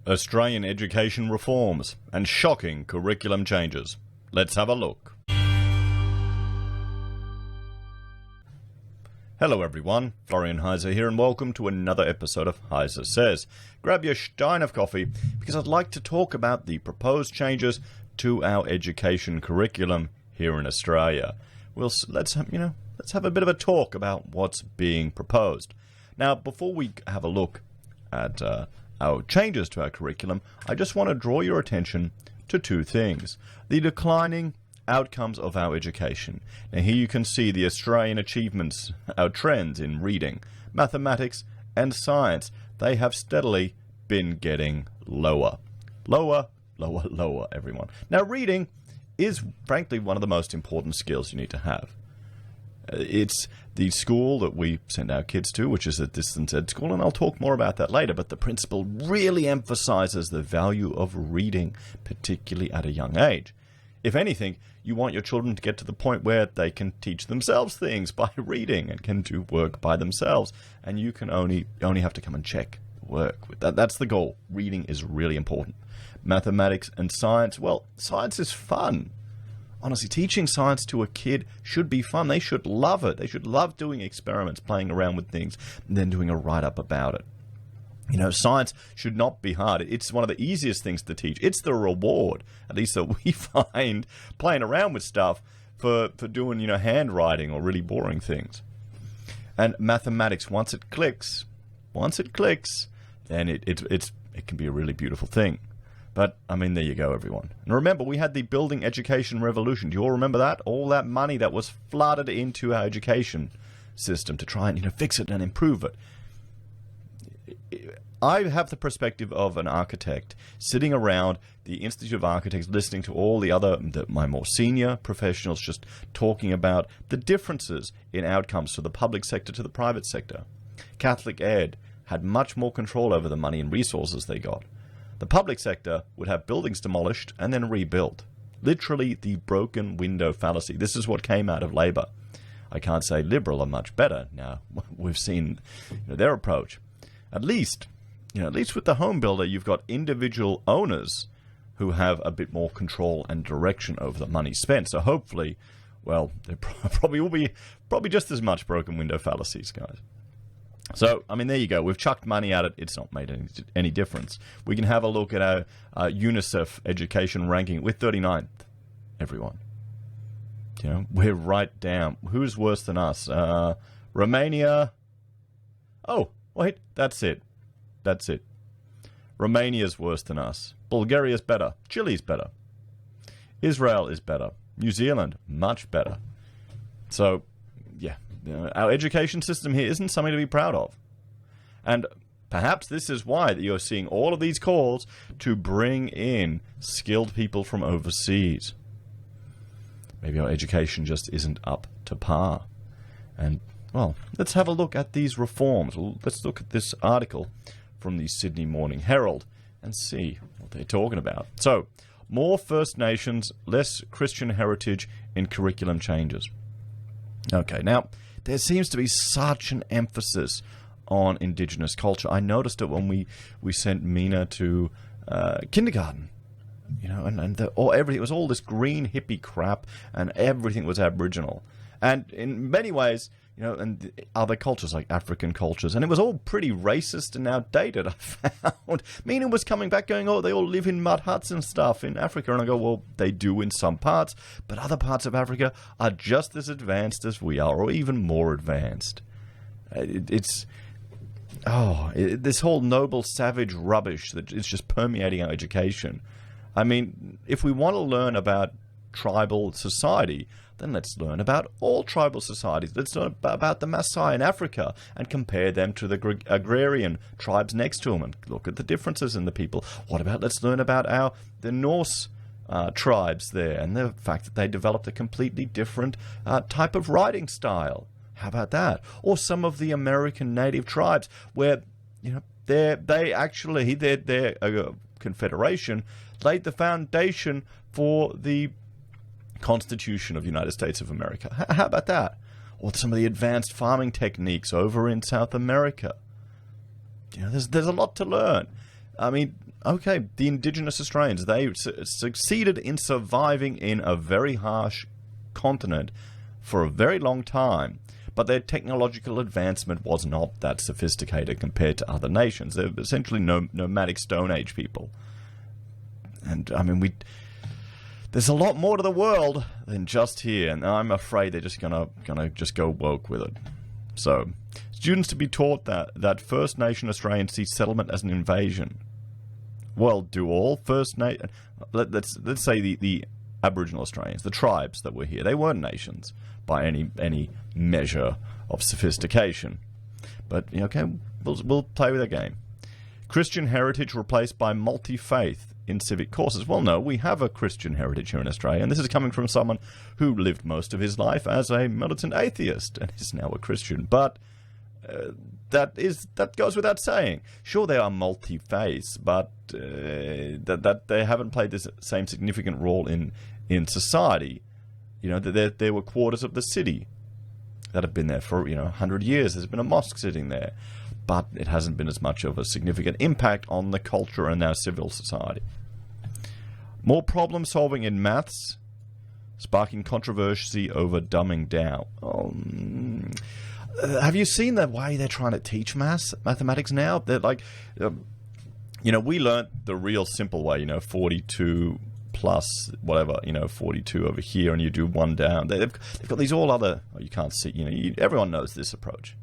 Australian education reforms and shocking curriculum changes. Let's have a look. Hello everyone, Florian.Heise here, and welcome to another episode of HeiseSays. Grab your stein of coffee because I'd like to talk about the proposed changes to our education curriculum here in Australia. Let's have a bit of a talk about what's being proposed. Now, before we have a look at our changes to our curriculum, I just want to draw your attention to two things. The declining outcomes of our education. Now here you can see the Australian achievements, our trends in reading, mathematics and science. They have steadily been getting lower. Lower, everyone. Now reading is frankly one of the most important skills you need to have. It's the school that we send our kids to, which is a distance ed school, and I'll talk more about that later, but the principal really emphasizes the value of reading, particularly at a young age. If anything, you want your children to get to the point where they can teach themselves things by reading and can do work by themselves, and you can only have to come and check work. That's the goal. Reading is really important. Mathematics and science, well, science is fun. Honestly, teaching science to a kid should be fun. They should love it. They should love doing experiments, playing around with things, and then doing a write-up about it. You know, science should not be hard. It's one of the easiest things to teach. It's the reward, at least that we find, playing around with stuff for doing, handwriting or really boring things. And mathematics, once it clicks, then it can be a really beautiful thing. But, there you go, everyone. And remember, we had the building education revolution. Do you all remember that? All that money that was flooded into our education system to try and, fix it and improve it. I have the perspective of an architect sitting around the Institute of Architects, listening to all my more senior professionals just talking about the differences in outcomes for the public sector to the private sector. Catholic Ed had much more control over the money and resources they got. The public sector would have buildings demolished and then rebuilt. Literally the broken window fallacy. This is what came out of Labor. I can't say Liberal are much better. Now, we've seen their approach. At least with the home builder, you've got individual owners who have a bit more control and direction over the money spent. So hopefully, well, there probably will be just as much broken window fallacies, guys. So, there you go. We've chucked money at it. It's not made any difference. We can have a look at our UNICEF education ranking. We're 39th, everyone. We're right down. Who's worse than us? Romania. Oh, wait, that's it. Romania's worse than us. Bulgaria's better. Chile's better. Israel is better. New Zealand, much better. So, yeah. Our education system here isn't something to be proud of. And perhaps this is why that you're seeing all of these calls to bring in skilled people from overseas. Maybe our education just isn't up to par. And, well, let's have a look at these reforms. Well, let's look at this article from the Sydney Morning Herald and see what they're talking about. So, more First Nations, less Christian heritage in curriculum changes. Okay, now, there seems to be such an emphasis on Indigenous culture. I noticed it when we sent Mina to kindergarten, and everything, it was all this green hippie crap, and everything was Aboriginal. And in many ways, and other cultures like African cultures, and it was all pretty racist and outdated, I found. Mina was coming back going, oh, they all live in mud huts and stuff in Africa. And I go, well, they do in some parts, but other parts of Africa are just as advanced as we are, or even more advanced. This whole noble savage rubbish that is just permeating our education. If we want to learn about tribal society, then let's learn about all tribal societies. Let's learn about the Maasai in Africa and compare them to the agrarian tribes next to them and look at the differences in the people. What about let's learn about the Norse tribes there and the fact that they developed a completely different type of writing style. How about that? Or some of the American native tribes where their confederation laid the foundation for the Constitution of the United States of America. How about that? Or some of the advanced farming techniques over in South America. There's a lot to learn. I mean, okay, the indigenous Australians, they succeeded in surviving in a very harsh continent for a very long time, but their technological advancement was not that sophisticated compared to other nations. They're essentially nomadic Stone Age people. And, I mean, there's a lot more to the world than just here, and I'm afraid they're just gonna just go woke with it. So, students to be taught that First Nation Australians see settlement as an invasion. Well, do all First Nation... Let's say the Aboriginal Australians, the tribes that were here, they weren't nations by any measure of sophistication. But, okay, we'll play with the game. Christian heritage replaced by multi-faith in civic courses. Well, no, we have a Christian heritage here in Australia, and this is coming from someone who lived most of his life as a militant atheist and is now a Christian. But that goes without saying. Sure, they are multi-faiths, but that they haven't played this same significant role in society. You know, there were quarters of the city that have been there for 100 years. There's been a mosque sitting there, but it hasn't been as much of a significant impact on the culture and our civil society. More problem solving in maths, sparking controversy over dumbing down. Have you seen the way they're trying to teach mathematics now? They're like, we learnt the real simple way, 42 plus whatever, 42 over here, and you do one down. They've got these all other, you can't see, everyone knows this approach.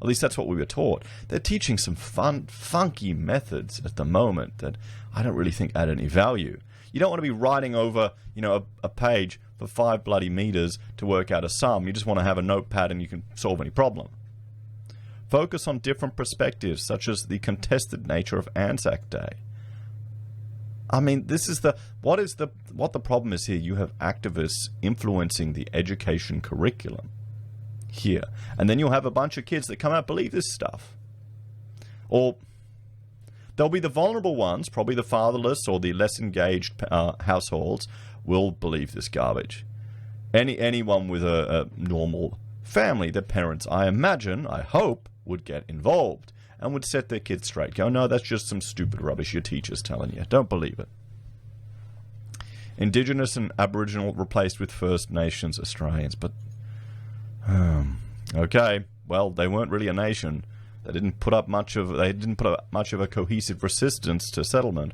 At least that's what we were taught. They're teaching some funky methods at the moment that I don't really think add any value. You don't want to be writing over, a page for 5 bloody meters to work out a sum. You just want to have a notepad and you can solve any problem. Focus on different perspectives, such as the contested nature of Anzac Day. I mean, what the problem is here. You have activists influencing the education curriculum here, and then you'll have a bunch of kids that come out believe this stuff. Or there'll be the vulnerable ones, probably the fatherless or the less engaged households, will believe this garbage. Anyone with a normal family, their parents, I imagine, I hope, would get involved and would set their kids straight. Go, no, that's just some stupid rubbish your teacher's telling you. Don't believe it. Indigenous and Aboriginal replaced with First Nations Australians. But, okay, well, they weren't really a nation. They didn't put up much of a cohesive resistance to settlement.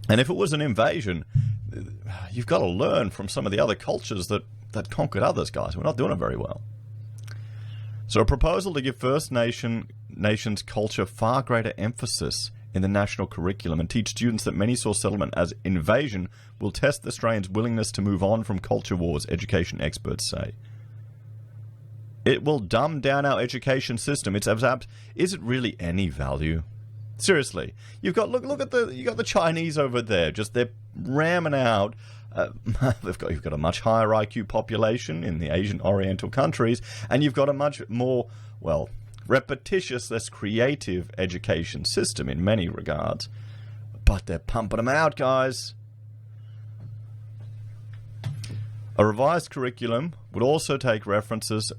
And if it was an invasion, you've got to learn from some of the other cultures that conquered others, guys. We're not doing it very well. So a proposal to give First Nations culture far greater emphasis in the national curriculum and teach students that many saw settlement as invasion will test Australians' willingness to move on from culture wars, education experts say. It will dumb down our education system. Is it really any value? Seriously, you've got look at the Chinese over there. Just they're ramming out. You've got a much higher IQ population in the Asian Oriental countries, and you've got a much more repetitious, less creative education system in many regards. But they're pumping them out, guys. A revised curriculum would also take references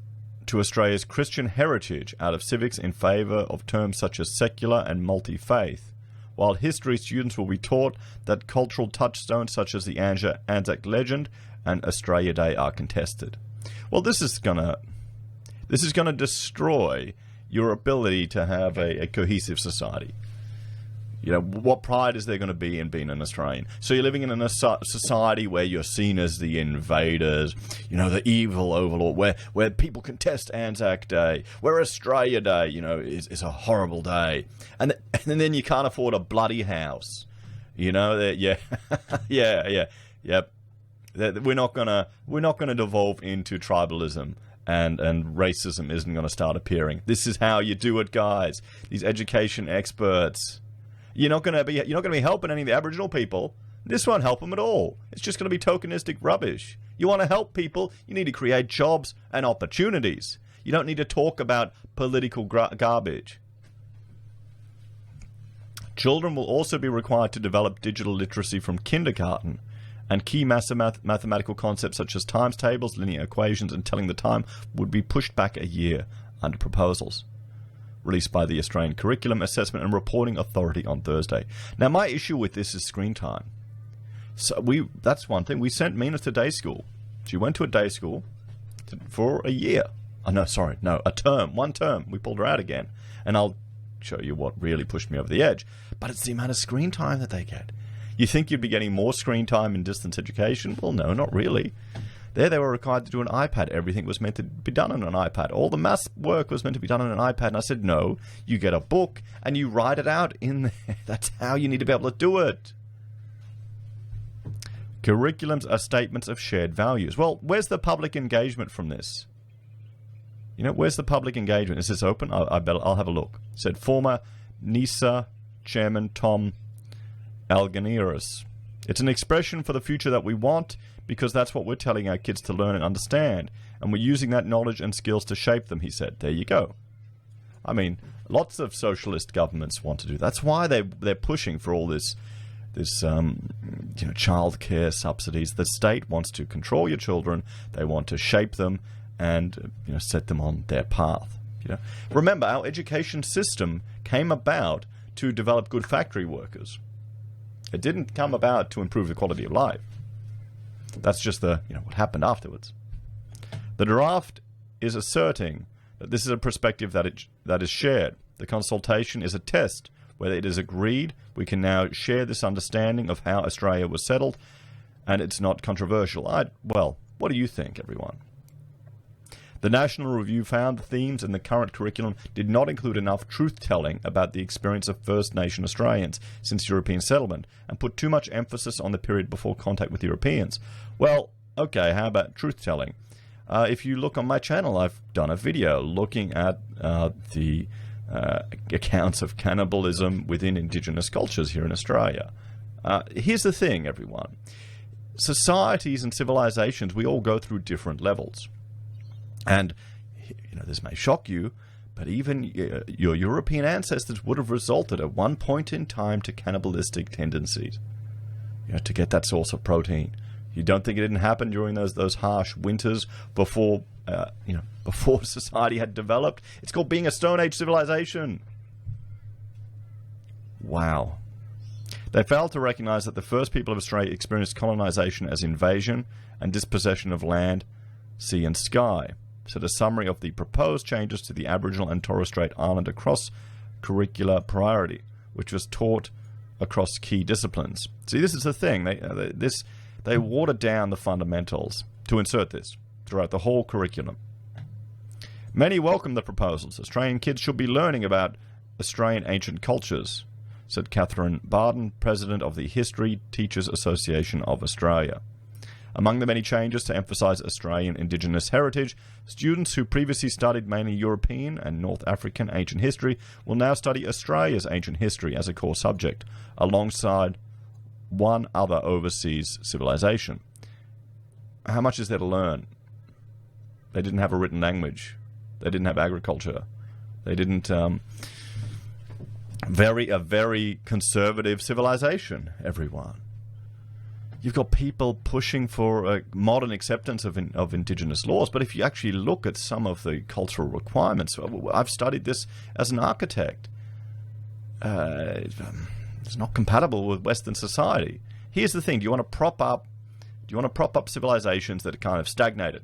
to Australia's Christian heritage out of civics in favour of terms such as secular and multi-faith, while history students will be taught that cultural touchstones such as the Anzac legend and Australia Day are contested. Well, this is gonna destroy your ability to have a cohesive society. What pride is there going to be in being an Australian? So you're living in a society where you're seen as the invaders, the evil overlord, where people contest Anzac Day, where Australia Day, is a horrible day. And then you can't afford a bloody house. We're not gonna devolve into tribalism. And racism isn't going to start appearing. This is how you do it, guys. These education experts. You're not going to be helping any of the Aboriginal people. This won't help them at all. It's just going to be tokenistic rubbish. You want to help people, you need to create jobs and opportunities. You don't need to talk about political garbage. Children will also be required to develop digital literacy from kindergarten, and key mathematical concepts such as times tables, linear equations, and telling the time would be pushed back a year under proposals. released by the Australian Curriculum Assessment and Reporting Authority on Thursday. Now, my issue with this is screen time. So that's one thing. We sent Mina to day school. She went to a day school for a year. A term. One term. We pulled her out again. And I'll show you what really pushed me over the edge. But it's the amount of screen time that they get. You think you'd be getting more screen time in distance education? Well, no, not really. There they were required to do an iPad. Everything was meant to be done on an iPad. All the maths work was meant to be done on an iPad. And I said, no, you get a book and you write it out in there. That's how you need to be able to do it. Curriculums are statements of shared values. Well, where's the public engagement from this? Where's the public engagement? Is this open? I'll have a look. Said former NISA Chairman Tom Alganiris. It's an expression for the future that we want because that's what we're telling our kids to learn and understand. And we're using that knowledge and skills to shape them, he said. There you go. I mean, lots of socialist governments want to do that. That's why they're pushing for all this child care subsidies. The state wants to control your children. They want to shape them and set them on their path. Remember, our education system came about to develop good factory workers. It didn't come about to improve the quality of life. That's just what happened afterwards. The draft is asserting that this is a perspective that is shared. The consultation is a test. Whether it is agreed, we can now share this understanding of how Australia was settled, and it's not controversial. Well, what do you think, everyone? The National Review found the themes in the current curriculum did not include enough truth-telling about the experience of First Nation Australians since European settlement and put too much emphasis on the period before contact with Europeans. Well, okay, how about truth-telling? If you look on my channel, I've done a video looking at the accounts of cannibalism within Indigenous cultures here in Australia. Here's the thing, everyone. Societies and civilizations, we all go through different levels. And, this may shock you, but even your European ancestors would have resorted at one point in time to cannibalistic tendencies, to get that source of protein. You don't think it didn't happen during those harsh winters before society had developed? It's called being a Stone Age civilization. Wow. They failed to recognize that the first people of Australia experienced colonization as invasion and dispossession of land, sea and sky. Said a summary of the proposed changes to the Aboriginal and Torres Strait Islander cross-curricular priority, which was taught across key disciplines. See, this is the thing. They watered down the fundamentals to insert this throughout the whole curriculum. Many welcome the proposals. Australian kids should be learning about Australian ancient cultures, said Catherine Barden, president of the History Teachers Association of Australia. Among the many changes to emphasise Australian Indigenous heritage, students who previously studied mainly European and North African ancient history will now study Australia's ancient history as a core subject, alongside one other overseas civilization. How much is there to learn? They didn't have a written language. They didn't have agriculture. They didn't... a very conservative civilization, everyone. You've got people pushing for a modern acceptance of Indigenous laws, but if you actually look at some of the cultural requirements, I've studied this as an architect. It's not compatible with Western society. Here's the thing: do you want to prop up civilizations that are kind of stagnated,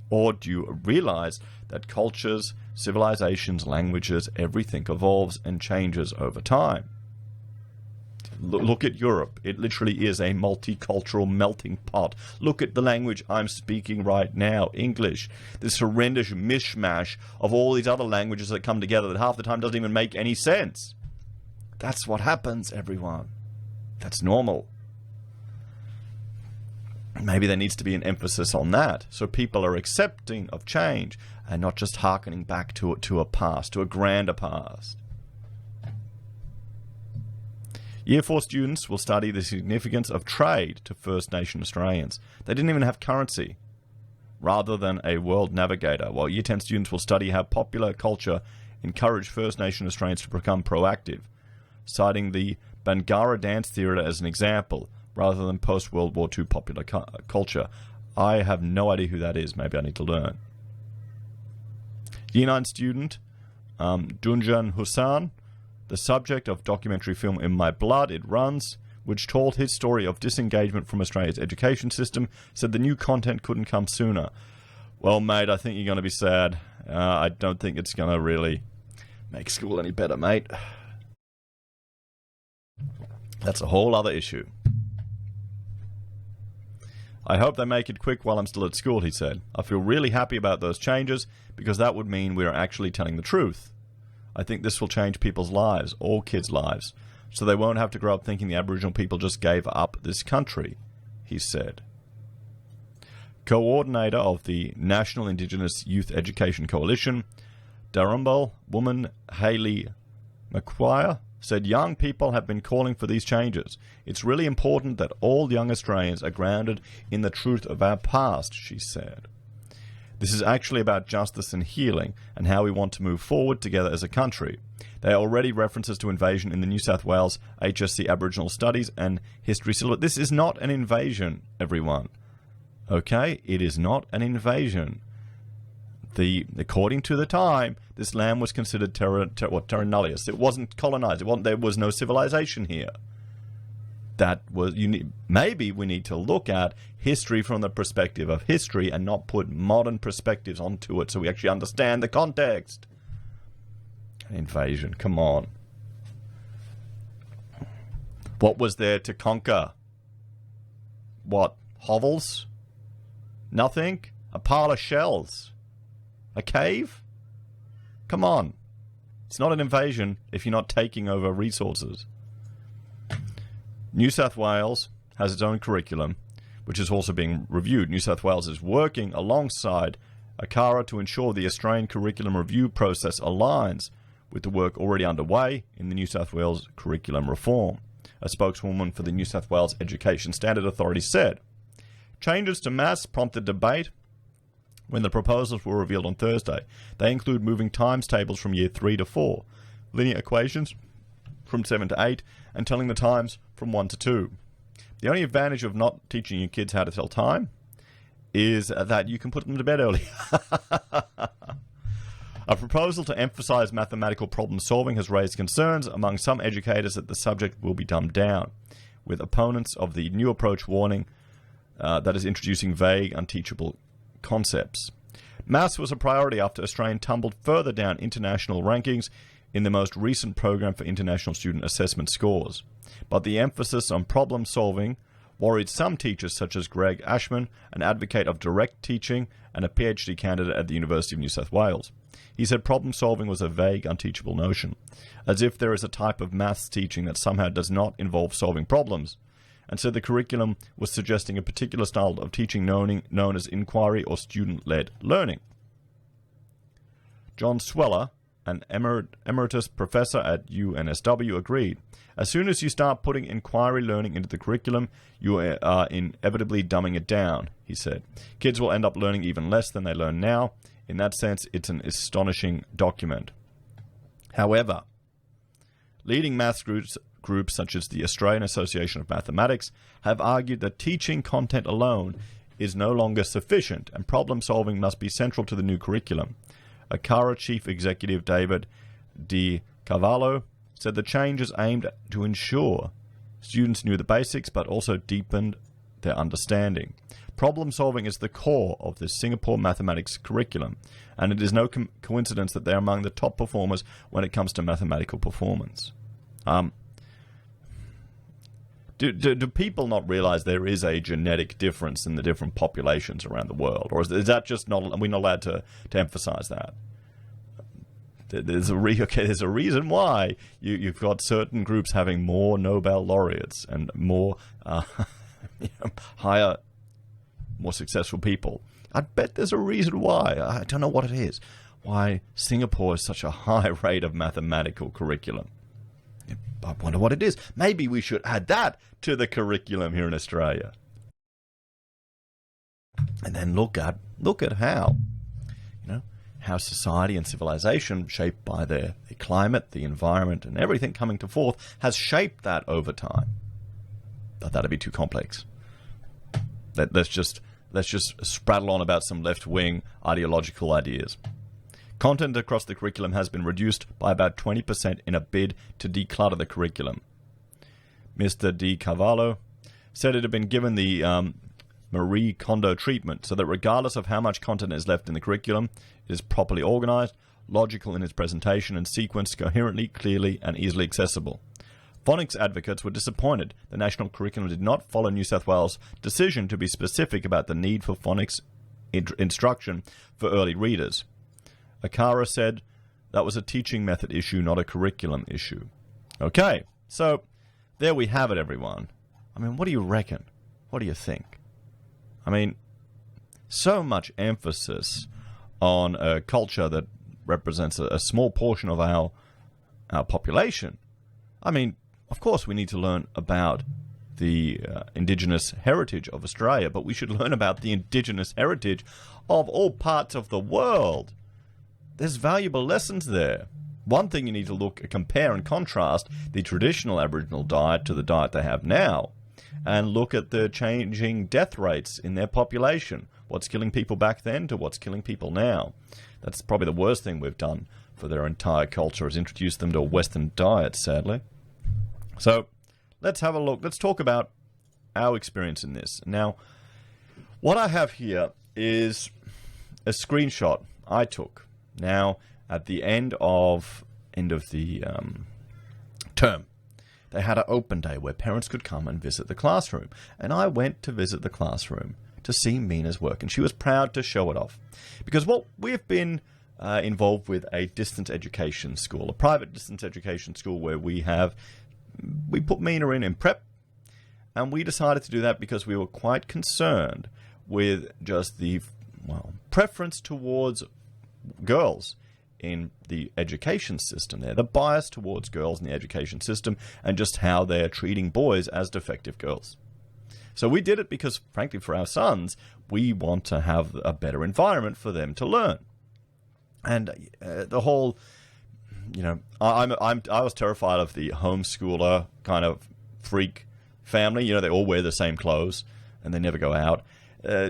or do you realize that cultures, civilizations, languages, everything evolves and changes over time? Look at Europe. It literally is a multicultural melting pot. Look at the language I'm speaking right now, English. This horrendous mishmash of all these other languages that come together that half the time doesn't even make any sense. That's what happens, everyone. That's normal. Maybe there needs to be an emphasis on that, so people are accepting of change and not just hearkening back to a past, to a grander past. Year 4 students will study the significance of trade to First Nation Australians. They didn't even have currency, rather than a world navigator, while Year 10 students will study how popular culture encouraged First Nation Australians to become proactive, citing the Bangarra Dance Theatre as an example, rather than post-World War II popular culture. I have no idea who that is. Maybe I need to learn. Year 9 student Dunjan Hussain, the subject of documentary film In My Blood, It Runs, which told his story of disengagement from Australia's education system, said the new content couldn't come sooner. Well, mate, I think you're going to be sad. I don't think it's going to really make school any better, mate. That's a whole other issue. I hope they make it quick while I'm still at school, he said. I feel really happy about those changes because that would mean we are actually telling the truth. I think this will change people's lives, all kids' lives, so they won't have to grow up thinking the Aboriginal people just gave up this country, he said. Coordinator of the National Indigenous Youth Education Coalition, Darumbal woman Hayley McQuire, said young people have been calling for these changes. It's really important that all young Australians are grounded in the truth of our past, she said. This is actually about justice and healing and how we want to move forward together as a country. There are already references to invasion in the New South Wales HSC Aboriginal Studies and History syllabus. This is not an invasion, everyone. Okay? It is not an invasion. According to the time, this land was considered terra nullius. It wasn't colonized. There was no civilization here. Maybe we need to look at history from the perspective of history and not put modern perspectives onto it so we actually understand the context. Invasion, come on. What was there to conquer? What? Hovels? Nothing? A pile of shells? A cave? Come on. It's not an invasion if you're not taking over resources. New South Wales has its own curriculum, which is also being reviewed. New South Wales is working alongside ACARA to ensure the Australian curriculum review process aligns with the work already underway in the New South Wales curriculum reform. A spokeswoman for the New South Wales Education Standard Authority said, changes to maths prompted debate when the proposals were revealed on Thursday. They include moving times tables from year 3 to 4, linear equations from 7 to 8, and telling the times from 1 to 2. The only advantage of not teaching your kids how to tell time is that you can put them to bed early. A proposal to emphasize mathematical problem solving has raised concerns among some educators that the subject will be dumbed down, with opponents of the new approach warning that is introducing vague, unteachable concepts. Maths was a priority after Australia tumbled further down international rankings in the most recent program for international student assessment scores. But the emphasis on problem solving worried some teachers such as Greg Ashman, an advocate of direct teaching and a PhD candidate at the University of New South Wales. He said problem solving was a vague, unteachable notion, as if there is a type of maths teaching that somehow does not involve solving problems, and so the curriculum was suggesting a particular style of teaching known as inquiry or student-led learning. John Sweller, an emeritus professor at UNSW, agreed. As soon as you start putting inquiry learning into the curriculum, you are inevitably dumbing it down, he said. Kids will end up learning even less than they learn now. In that sense, it's an astonishing document. However, leading maths groups such as the Australian Association of Mathematics have argued that teaching content alone is no longer sufficient and problem solving must be central to the new curriculum. ACARA Chief Executive David Di Cavallo said the change is aimed to ensure students knew the basics but also deepened their understanding. Problem solving is the core of the Singapore mathematics curriculum, and it is no coincidence that they are among the top performers when it comes to mathematical performance. Do people not realize there is a genetic difference in the different populations around the world? Or is that just not, are we not allowed to emphasize that? There's a reason why you've got certain groups having more Nobel laureates and more higher, more successful people. I bet there's a reason why. I don't know what it is. Why Singapore is such a high rate of mathematical curriculum. I wonder what it is. Maybe we should add that to the curriculum here in Australia. And then look at how, how society and civilization, shaped by the climate, the environment, and everything coming to forth, has shaped that over time. But that'd be too complex. Let's just spraddle on about some left-wing ideological ideas. Content across the curriculum has been reduced by about 20% in a bid to declutter the curriculum. Mr. Di Cavallo said it had been given the Marie Kondo treatment so that regardless of how much content is left in the curriculum, it is properly organized, logical in its presentation, and sequenced coherently, clearly, and easily accessible. Phonics advocates were disappointed the national curriculum did not follow New South Wales' decision to be specific about the need for phonics instruction for early readers. Akara said that was a teaching method issue, not a curriculum issue. Okay, so there we have it, everyone. I mean, what do you reckon? What do you think? I mean, so much emphasis on a culture that represents a small portion of our population. I mean, of course we need to learn about the indigenous heritage of Australia, but we should learn about the indigenous heritage of all parts of the world. There's valuable lessons there. One thing you need to compare and contrast the traditional Aboriginal diet to the diet they have now, and look at the changing death rates in their population. What's killing people back then to what's killing people now. That's probably the worst thing we've done for their entire culture, is introduce them to a Western diet, sadly. So let's have a look. Let's talk about our experience in this. Now, what I have here is a screenshot I took. Now, at the end of the term, they had an open day where parents could come and visit the classroom. And I went to visit the classroom to see Mina's work, and she was proud to show it off. Because we've been involved with a distance education school, a private distance education school where we put Mina in prep, and we decided to do that because we were quite concerned with just the preference towards girls in the education system there, the bias towards girls in the education system, and just how they're treating boys as defective girls. So we did it because, frankly, for our sons, we want to have a better environment for them to learn. And the whole, I was terrified of the homeschooler kind of freak family. They all wear the same clothes and they never go out.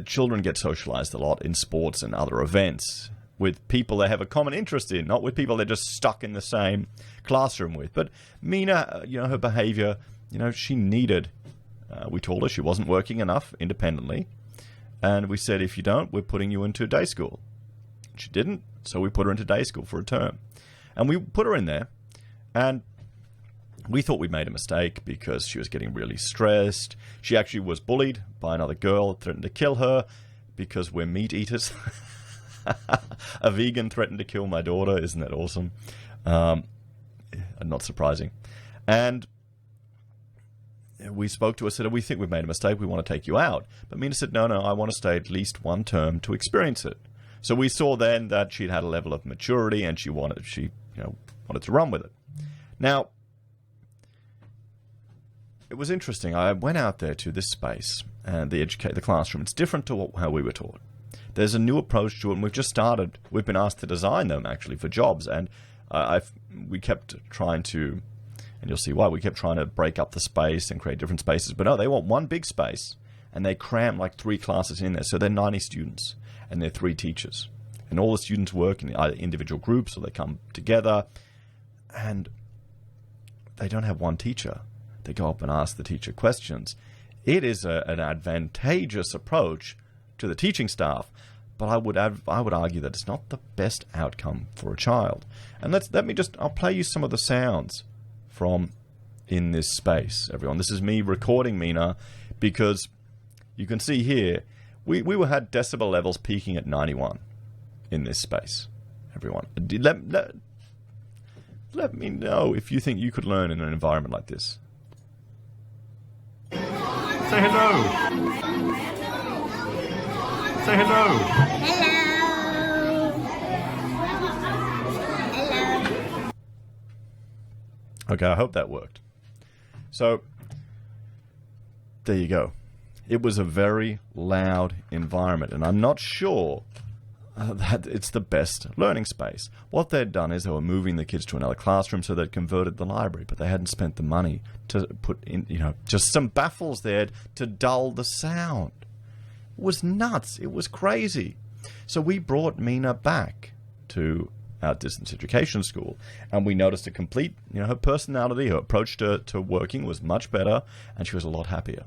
Children get socialized a lot in sports and other events with people they have a common interest in, not with people they're just stuck in the same classroom with. But Mina, her behavior, she needed, we told her she wasn't working enough independently. And we said, if you don't, we're putting you into day school. She didn't, so we put her into day school for a term. And we put her in there, and we thought we'd made a mistake because she was getting really stressed. She actually was bullied by another girl, threatened to kill her because we're meat eaters. A vegan threatened to kill my daughter. Isn't that awesome? Not surprising. And we spoke to her, said, we think we've made a mistake. We want to take you out. But Mina said, no, I want to stay at least one term to experience it. So we saw then that she'd had a level of maturity and she wanted to run with it. Now, it was interesting. I went out there to this space and the classroom. It's different to how we were taught. There's a new approach to it, and we've just started. We've been asked to design them, actually, for jobs. And we kept trying to, and you'll see why, we kept trying to break up the space and create different spaces. But no, they want one big space, and they cram like 3 classes in there. So they're 90 students, and they're 3 teachers. And all the students work in either individual groups, or they come together. And they don't have one teacher. They go up and ask the teacher questions. It is an advantageous approach to the teaching staff, but I would argue that it's not the best outcome for a child. And I'll play you some of the sounds from in this space, everyone. This is me recording Mina, because you can see here, we had decibel levels peaking at 91 in this space, everyone. Let me know if you think you could learn in an environment like this. Say hello. Say hello. Hello. Hello. Okay, I hope that worked. So, there you go. It was a very loud environment, and I'm not sure that it's the best learning space. What they'd done is they were moving the kids to another classroom, so they'd converted the library, but they hadn't spent the money to put in, just some baffles there to dull the sound. It was nuts. It was crazy. So we brought Mina back to our distance education school, and we noticed a complete, her personality, her approach to working was much better, and she was a lot happier.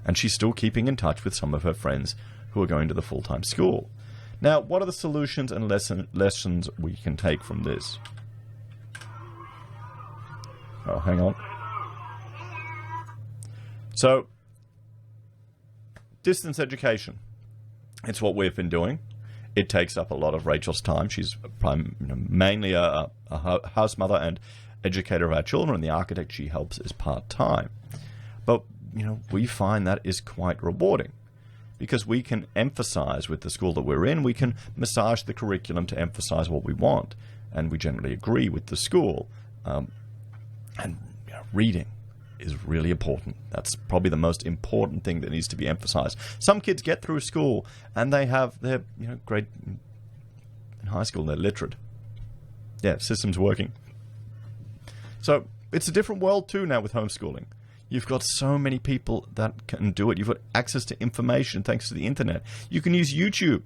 And she's still keeping in touch with some of her friends who are going to the full-time school. Now, what are the solutions and lessons we can take from this? Oh, hang on. So, distance education. It's what we've been doing. It takes up a lot of Rachel's time. She's mainly a house mother and educator of our children, and the architect she helps is part-time. But, we find that is quite rewarding because we can emphasize with the school that we're in, we can massage the curriculum to emphasize what we want, and we generally agree with the school. And reading is really important. That's probably the most important thing that needs to be emphasized. Some kids get through school and they have their grade in high school, they're literate. Yeah, system's working. So it's a different world too now with homeschooling. You've got so many people that can do it. You've got access to information thanks to the internet. You can use YouTube.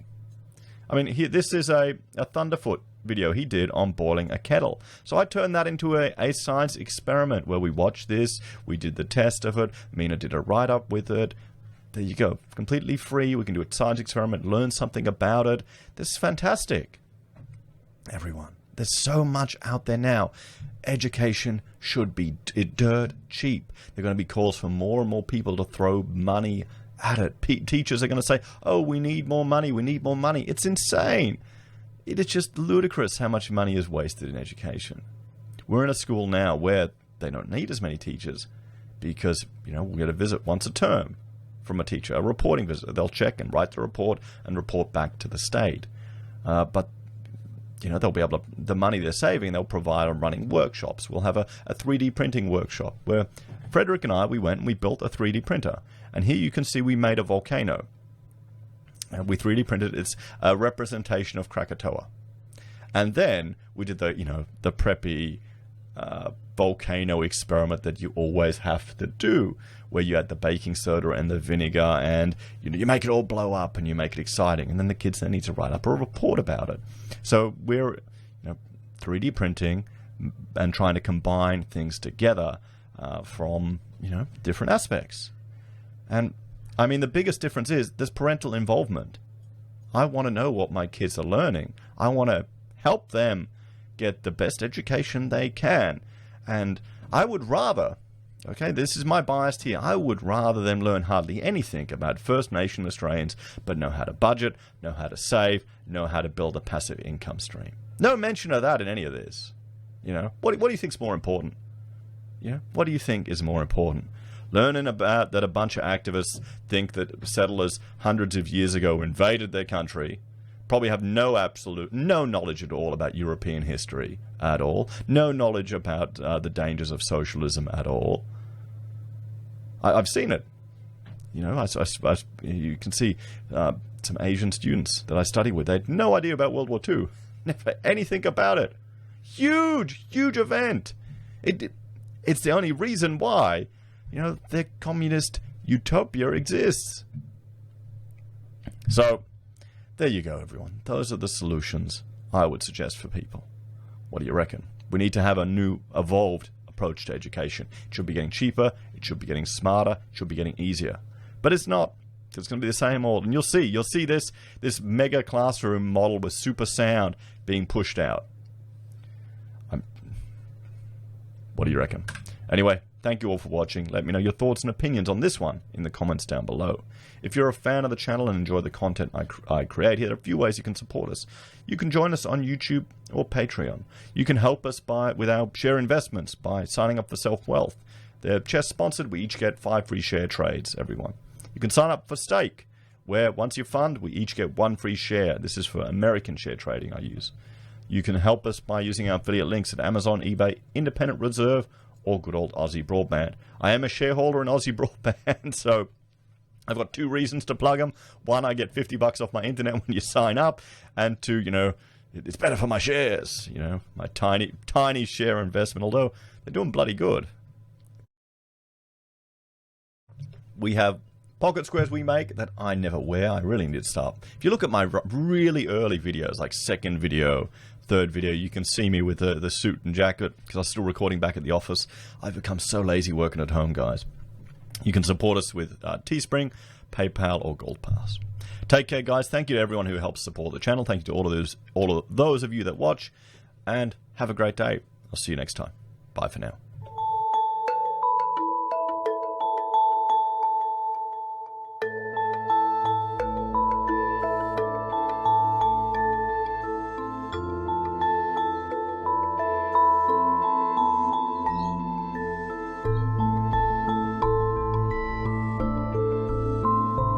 I mean, here, this is a Thunderfoot video he did on boiling a kettle. So I turned that into a science experiment where we watched this, we did the test of it, Mina did a write-up with it. There you go, completely free. We can do a science experiment, learn something about it. This is fantastic. Everyone, there's so much out there now. Education should be dirt cheap. There are going to be calls for more and more people to throw money at it. Teachers are going to say, oh, we need more money, we need more money. It's insane. It is just ludicrous how much money is wasted in education. We're in a school now where they don't need as many teachers because, we get a visit once a term from a teacher, a reporting visit. They'll check and write the report and report back to the state. But they'll be able to, the money they're saving, they'll provide on running workshops. We'll have a 3D printing workshop where Frederick and we went and we built a 3D printer. And here you can see we made a volcano. And we 3D printed its a representation of Krakatoa. And then we did the preppy volcano experiment that you always have to do, where you add the baking soda and the vinegar and you make it all blow up and you make it exciting. And then the kids then need to write up a report about it. So we're 3D printing and trying to combine things together from different aspects. And I mean, the biggest difference is there's parental involvement. I want to know what my kids are learning. I want to help them get the best education they can. And I would rather, this is my bias here, I would rather them learn hardly anything about First Nation Australians, but know how to budget, know how to save, know how to build a passive income stream. No mention of that in any of this. What do you think is more important? What do you think is more important? Learning about that a bunch of activists think that settlers hundreds of years ago invaded their country, probably have no knowledge at all about European history at all, no knowledge about the dangers of socialism at all. I've seen it. You can see some Asian students that I study with, they had no idea about World War II, never anything about it. Huge event. It's the only reason why their communist utopia exists. So, there you go, everyone. Those are the solutions I would suggest for people. What do you reckon? We need to have a new, evolved approach to education. It should be getting cheaper, it should be getting smarter, it should be getting easier. But it's not. It's going to be the same old. And you'll see this mega classroom model with super sound being pushed out. What do you reckon? Anyway, thank you all for watching. Let me know your thoughts and opinions on this one in the comments down below. If you're a fan of the channel and enjoy the content I create, here are a few ways you can support us. You can join us on YouTube or Patreon. You can help us with our share investments by signing up for SelfWealth. They're chest sponsored. We each get 5 free share trades, everyone. You can sign up for Stake, where once you fund, we each get 1 free share. This is for American share trading I use. You can help us by using our affiliate links at Amazon, eBay, Independent Reserve, or good old AussieBroadband. I am a shareholder in AussieBroadband, so I've got 2 reasons to plug them. 1, I get $50 off my internet when you sign up, and 2, it's better for my shares. My tiny share investment, although they're doing bloody good. We have pocket squares we make that I never wear. I really need to start. If you look at my really early videos, like second video, third video, you can see me with the suit and jacket because I was still recording back at the office. I've become so lazy working at home, guys. You can support us with Teespring, PayPal, or Gold Pass. Take care, guys. Thank you to everyone who helps support the channel. Thank you to all of those of you that watch, and have a great day. I'll see you next time. Bye for now.